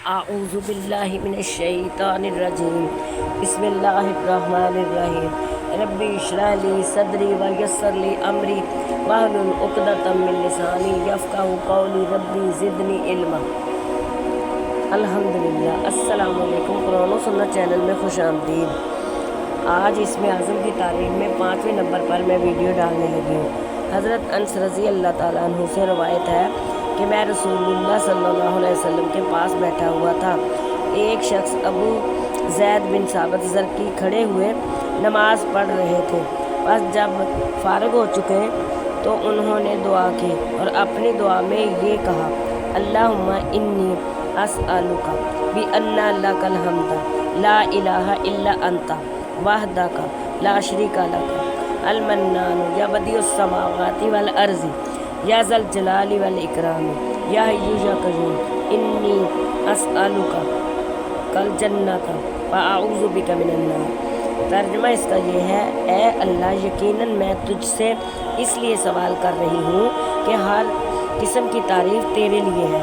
अऊज़ु बिल्लाहि मिनश शैतानिर रजीम बिस्मिल्लाहिर रहमानिर रहीम रब्बि इश्रह ली सदरी व यस्सिर ली अमरी वहलुल उक़दतम मिन लिसानी यफ़क़हू क़ौली रब्बि ज़िदनी इल्मा। अल्हम्दुलिल्लाह। अस्सलामु अलैकुम। कुरान और सुन्नत चैनल में खुश आमदीद। आज इसमें आज़म की तारीख में 5वें नंबर पर मैं वीडियो डालने लगी हूँ। हज़रत अनस रज़ी अल्लाह ताला अन्हु से रवायत है कि मैं रसूलुल्लाह सल्लल्लाहु अलैहि वसल्लम के पास बैठा हुआ था। एक शख्स अबू ज़ैद बिन साबित ज़रकी खड़े हुए नमाज पढ़ रहे थे। बस जब फ़ारिग हो चुके तो उन्होंने दुआ की और अपनी दुआ में ये कहा, अल्लाहुम्मा इन्नी अस्अलुका बि अन्ना लकल हम्द ला इलाहा इल्ला अंता वहदका ला शरीका लका अल मन्नान या बदिउस समावाति वल अर्ज़ि या ज़ल जलाली वल इकराम या हय्यु या क़य्यूम इन्नी अस्अलुका कल जन्नता व अऊज़ु बिका मिनन नार। तर्जुमा इसका ये है, ए अल्लाह, यकीनन मैं तुझसे इसलिए सवाल कर रही हूँ कि हर किस्म की तारीफ़ तेरे लिए है।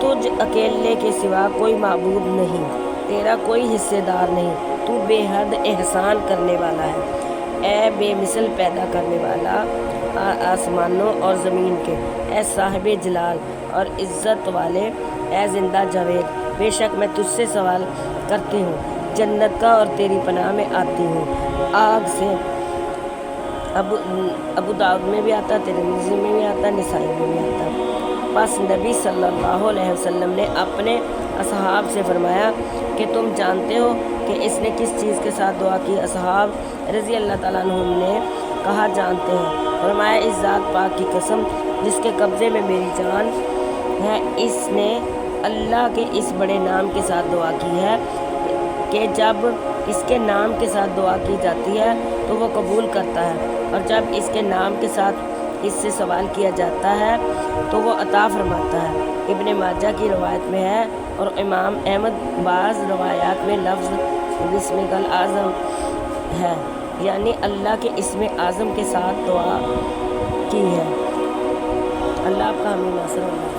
तुझ अकेले के सिवा कोई माबूद नहीं, तेरा कोई हिस्सेदार नहीं। तू बेहद एहसान करने वाला है। ए बेमिसल पैदा करने वाला आसमानों और ज़मीन के, ए साहिब जलाल और इज़्ज़त वाले, ए जिंदा जावेद, बेशक मैं तुझसे सवाल करती हूँ जन्नत का और तेरी पनाह में आती हूँ आग से। अबू दाऊद में भी आता, तिरमिज़ी में भी आता, निसाई में भी आता। बस नबी सल्लल्लाहु अलैहि वसल्लम ने अपने असहाब से फरमाया कि तुम जानते हो कि इसने किस चीज़ के साथ दुआ की। असहाब रज़ी अल्लाह ताला अन्हुम ने कहा, जानते हैं। फरमाया, इस ज़ात पाक की कसम जिसके कब्ज़े में मेरी जान है, इसने अल्लाह के इस बड़े नाम के साथ दुआ की है कि जब इसके नाम के साथ दुआ की जाती है तो वो कबूल करता है, और जब इसके नाम के साथ इससे सवाल किया जाता है तो वो अता फरमाता है। इब्ने माजा की रवायत में है और इमाम अहमद बाज़ रवायात में लफ्ज़ बिस्मिकल आज़म है, यानी अल्लाह के इसमें आज़म के साथ दुआ की है। अल्लाह आपका हमें नासर हो।